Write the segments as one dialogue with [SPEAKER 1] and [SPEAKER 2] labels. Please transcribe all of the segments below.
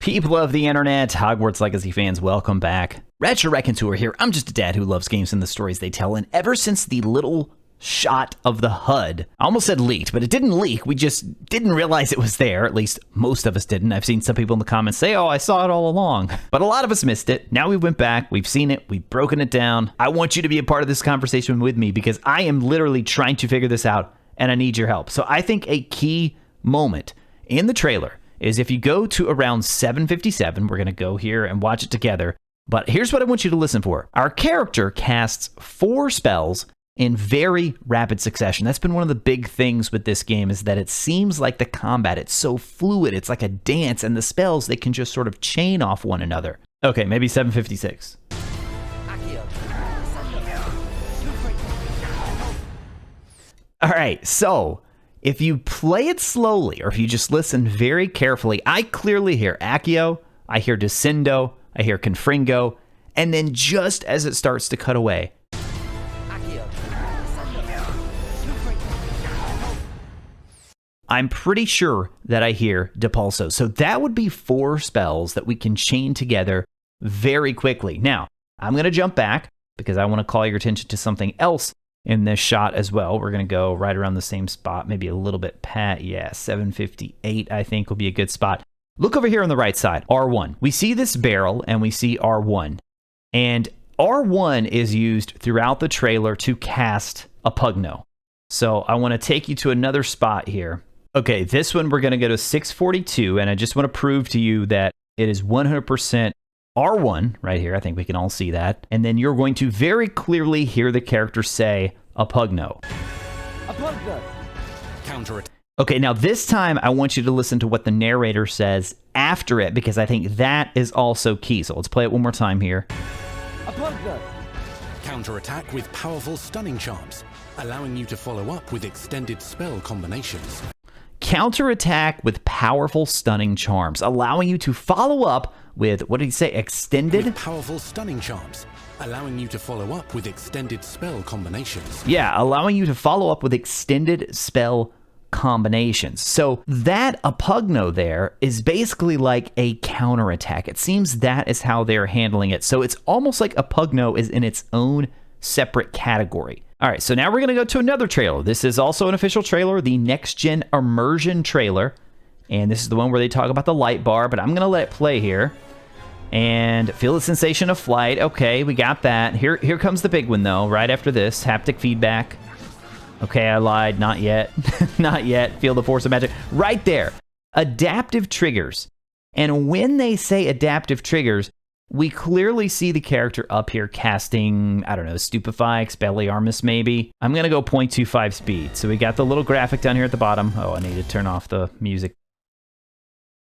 [SPEAKER 1] People of the internet, Hogwarts Legacy fans, welcome back. RetroRaconteur here. I'm just a dad who loves games and the stories they tell, and ever since the little shot of the HUD, I almost said leaked, but it didn't leak. We just didn't realize it was there. At least most of us didn't. I've seen some people in the comments say, oh, I saw it all along. But a lot of us missed it. Now we went back, we've seen it, we've broken it down. I want you to be a part of this conversation with me because I am literally trying to figure this out and I need your help. So I think a key moment in the trailer is if you go to around 7:57, we're going to go here and watch it together. But here's what I want you to listen for. Our character casts 4 spells in very rapid succession. That's been one of the big things with this game is that it seems like the combat, it's so fluid. It's like a dance, and the spells, they can just sort of chain off one another. Okay, maybe 7:56. All right, so if you play it slowly, or if you just listen very carefully, I clearly hear Accio, I hear Descendo, I hear Confringo, and then just as it starts to cut away, I'm pretty sure that I hear Depulso. So that would be 4 spells that we can chain together very quickly. Now, I'm going to jump back because I want to call your attention to something else in this shot as well. We're going to go right around the same spot, maybe a little bit pat. Yeah, 7:58 I think will be a good spot. Look over here on the right side, R1. We see this barrel and we see R1. And R1 is used throughout the trailer to cast a Pugno. So I want to take you to another spot here. Okay, this one we're going to go to 6:42, and I just want to prove to you that it is 100% R1 right here. I think we can all see that. And then you're going to very clearly hear the character say a Pugno.
[SPEAKER 2] A Pugno.
[SPEAKER 3] Counter it.
[SPEAKER 1] Okay, now this time I want you to listen to what the narrator says after it because I think that is also key. So let's play it one more time here.
[SPEAKER 2] A Pugno.
[SPEAKER 3] Counterattack with powerful stunning charms, allowing you to follow up with extended spell combinations.
[SPEAKER 1] Counterattack with powerful stunning charms, allowing you to follow up with, what did he say, extended?
[SPEAKER 3] With powerful stunning charms, allowing you to follow up with extended spell combinations.
[SPEAKER 1] Yeah, allowing you to follow up with extended spell combinations. So that Apugno there is basically like a counterattack. It seems that is how they're handling it. So it's almost like Apugno is in its own separate category. All right, so now we're going to go to another trailer. This is also an official trailer, the Next Gen Immersion trailer. And this is the one where they talk about the light bar, but I'm going to let it play here. And feel the sensation of flight. Okay, we got that. Here comes the big one, though, right after this. Haptic feedback. Okay, I lied. Not yet. Not yet. Feel the force of magic. Right there. Adaptive triggers. And when they say adaptive triggers, we clearly see the character up here casting, I don't know, Stupefy, Expelliarmus maybe. I'm going to go 0.25 speed. So we got the little graphic down here at the bottom. Oh, I need to turn off the music.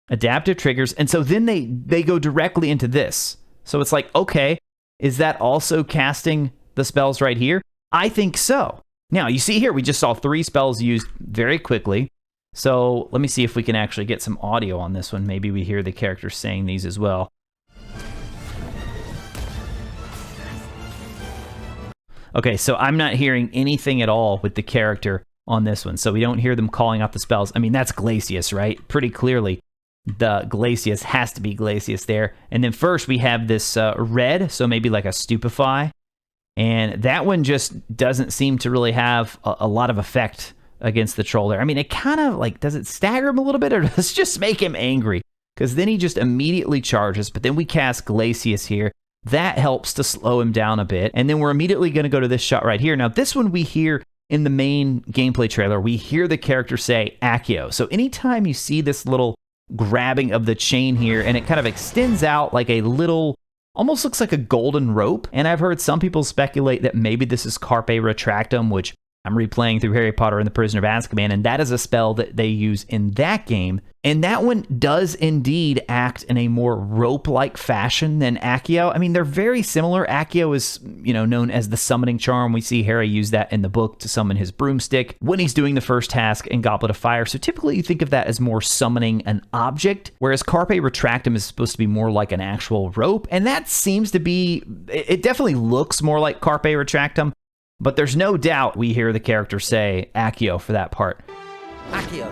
[SPEAKER 1] Adaptive triggers. And so then they go directly into this. So it's like, okay, is that also casting the spells right here? I think so. Now, you see here, we just saw 3 spells used very quickly. So let me see if we can actually get some audio on this one. Maybe we hear the character saying these as well. Okay, so I'm not hearing anything at all with the character on this one. So we don't hear them calling out the spells. I mean, that's Glacius, right? Pretty clearly, the Glacius has to be Glacius there. And then first we have this red, so maybe like a Stupefy. And that one just doesn't seem to really have a lot of effect against the troll there. I mean, it kind of like, does it stagger him a little bit or does it just make him angry? Because then he just immediately charges, but then we cast Glacius here. That helps to slow him down a bit. And then we're immediately going to go to this shot right here. Now, this one we hear in the main gameplay trailer, we hear the character say Accio. So anytime you see this little grabbing of the chain here, and it kind of extends out like a little, almost looks like a golden rope. And I've heard some people speculate that maybe this is Carpe Retractum, which I'm replaying through Harry Potter and the Prisoner of Azkaban, and that is a spell that they use in that game. And that one does indeed act in a more rope-like fashion than Accio. I mean, they're very similar. Accio is, known as the summoning charm. We see Harry use that in the book to summon his broomstick when he's doing the first task in Goblet of Fire. So typically you think of that as more summoning an object, whereas Carpe Retractum is supposed to be more like an actual rope. And that seems to be, it definitely looks more like Carpe Retractum, but there's no doubt we hear the character say Accio for that part.
[SPEAKER 2] Accio.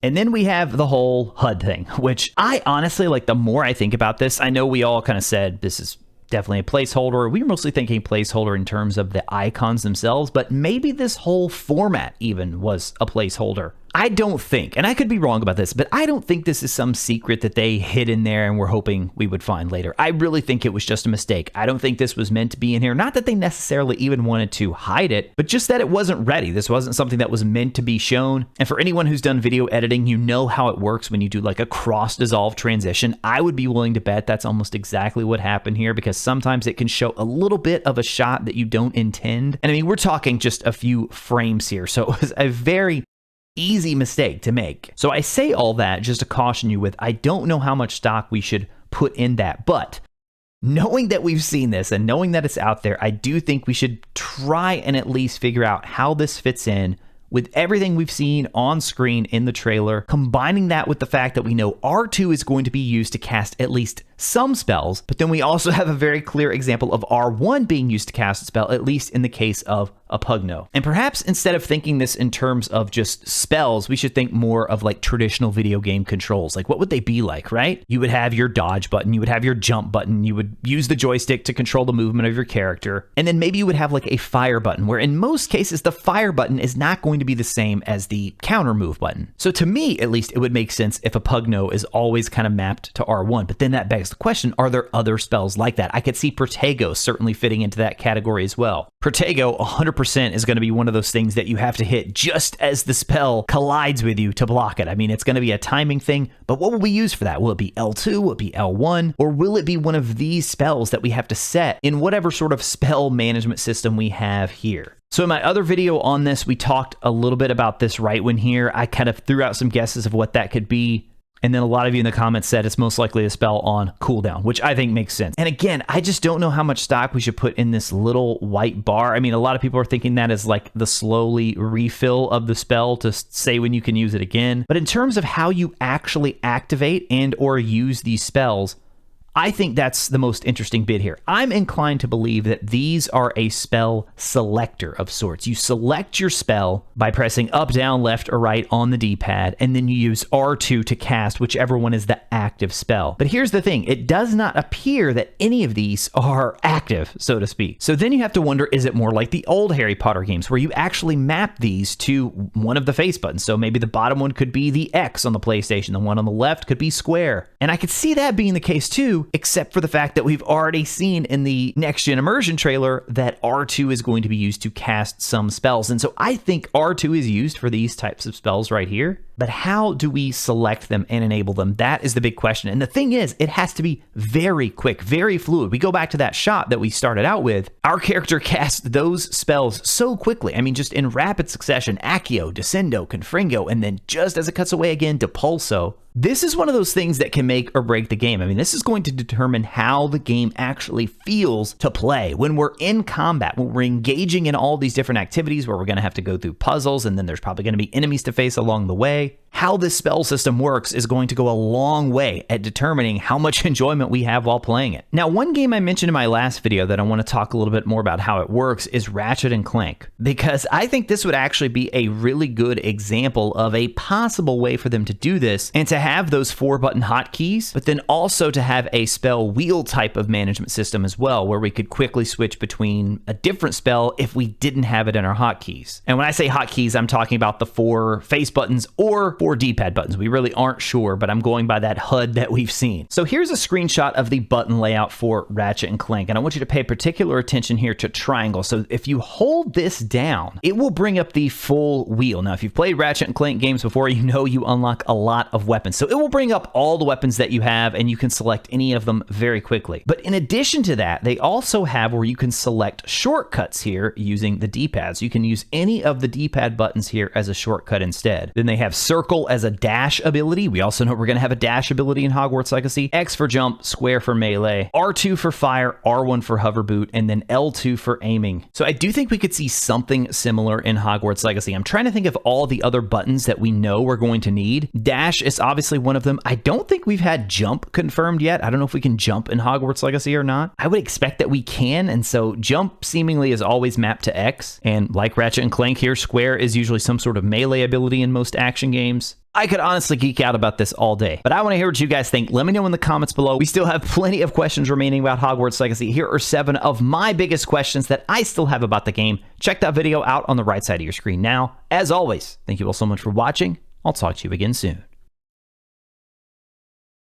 [SPEAKER 1] And then we have the whole HUD thing, which I honestly, like, the more I think about this, I know we all kind of said this is definitely a placeholder. We were mostly thinking placeholder in terms of the icons themselves, but maybe this whole format even was a placeholder. I don't think, and I could be wrong about this, but I don't think this is some secret that they hid in there and were hoping we would find later. I really think it was just a mistake. I don't think this was meant to be in here. Not that they necessarily even wanted to hide it, but just that it wasn't ready. This wasn't something that was meant to be shown. And for anyone who's done video editing, you know how it works when you do like a cross-dissolve transition. I would be willing to bet that's almost exactly what happened here, because sometimes it can show a little bit of a shot that you don't intend. And I mean, we're talking just a few frames here, so it was a very easy mistake to make. So I say all that just to caution you with, I don't know how much stock we should put in that, but knowing that we've seen this and knowing that it's out there, I do think we should try and at least figure out how this fits in with everything we've seen on screen in the trailer, combining that with the fact that we know R2 is going to be used to cast at least some spells, but then we also have a very clear example of R1 being used to cast a spell, at least in the case of a Pugno. And perhaps instead of thinking this in terms of just spells, we should think more of like traditional video game controls. Like, what would they be like, right? You would have your dodge button, you would have your jump button, you would use the joystick to control the movement of your character, and then maybe you would have like a fire button, where in most cases the fire button is not going to be the same as the counter move button. So to me, at least, it would make sense if a Pugno is always kind of mapped to R1, but then that begs the question, are there other spells like that? I could see Protego certainly fitting into that category as well. Protego 100% is going to be one of those things that you have to hit just as the spell collides with you to block it. I mean, it's going to be a timing thing, but what will we use for that? Will it be L2? Will it be L1? Or will it be one of these spells that we have to set in whatever sort of spell management system we have here? So in my other video on this, we talked a little bit about this right when here. I kind of threw out some guesses of what that could be. And then a lot of you in the comments said it's most likely a spell on cooldown, which I think makes sense. And again, I just don't know how much stock we should put in this little white bar. I mean, a lot of people are thinking that is like the slowly refill of the spell to say when you can use it again. But in terms of how you actually activate and or use these spells, I think that's the most interesting bit here. I'm inclined to believe that these are a spell selector of sorts. You select your spell by pressing up, down, left, or right on the D-pad, and then you use R2 to cast whichever one is the active spell. But here's the thing, it does not appear that any of these are active, so to speak. So then you have to wonder, is it more like the old Harry Potter games where you actually map these to one of the face buttons? So maybe the bottom one could be the X on the PlayStation, the one on the left could be square. And I could see that being the case too, except for the fact that we've already seen in the Next Gen Immersion trailer that R2 is going to be used to cast some spells. And so I think R2 is used for these types of spells right here. But how do we select them and enable them? That is the big question. And the thing is, it has to be very quick, very fluid. We go back to that shot that we started out with. Our character casts those spells so quickly. I mean, just in rapid succession, Accio, Descendo, Confringo, and then just as it cuts away again, Depulso. This is one of those things that can make or break the game. I mean, this is going to determine how the game actually feels to play. When we're in combat, when we're engaging in all these different activities where we're going to have to go through puzzles and then there's probably going to be enemies to face along the way, how this spell system works is going to go a long way at determining how much enjoyment we have while playing it. Now, one game I mentioned in my last video that I want to talk a little bit more about how it works is Ratchet & Clank, because I think this would actually be a really good example of a possible way for them to do this and to have those 4-button hotkeys, but then also to have a spell wheel type of management system as well, where we could quickly switch between a different spell if we didn't have it in our hotkeys. And when I say hotkeys, I'm talking about the 4 face buttons or 4 D-pad buttons. We really aren't sure, but I'm going by that HUD that we've seen. So here's a screenshot of the button layout for Ratchet & Clank, and I want you to pay particular attention here to triangle. So if you hold this down, it will bring up the full wheel. Now, if you've played Ratchet & Clank games before, you know you unlock a lot of weapons. So it will bring up all the weapons that you have, and you can select any of them very quickly. But in addition to that, they also have where you can select shortcuts here using the D-pads. You can use any of the D-pad buttons here as a shortcut instead. Then they have circle as a dash ability. We also know we're going to have a dash ability in Hogwarts Legacy. X for jump, square for melee, R2 for fire, R1 for hover boot, and then L2 for aiming. So I do think we could see something similar in Hogwarts Legacy. I'm trying to think of all the other buttons that we know we're going to need. Dash is obviously one of them. I don't think we've had jump confirmed yet. I don't know if we can jump in Hogwarts Legacy or not. I would expect that we can, and so jump seemingly is always mapped to X, and like Ratchet & Clank here, square is usually some sort of melee ability in most action games. games. I could honestly geek out about this all day, but I want to hear what you guys think. Let me know in the comments below. We still have plenty of questions remaining about Hogwarts Legacy. Here are 7 of my biggest questions that I still have about the game. Check that video out on the right side of your screen now. As always, thank you all so much for watching. I'll talk to you again soon.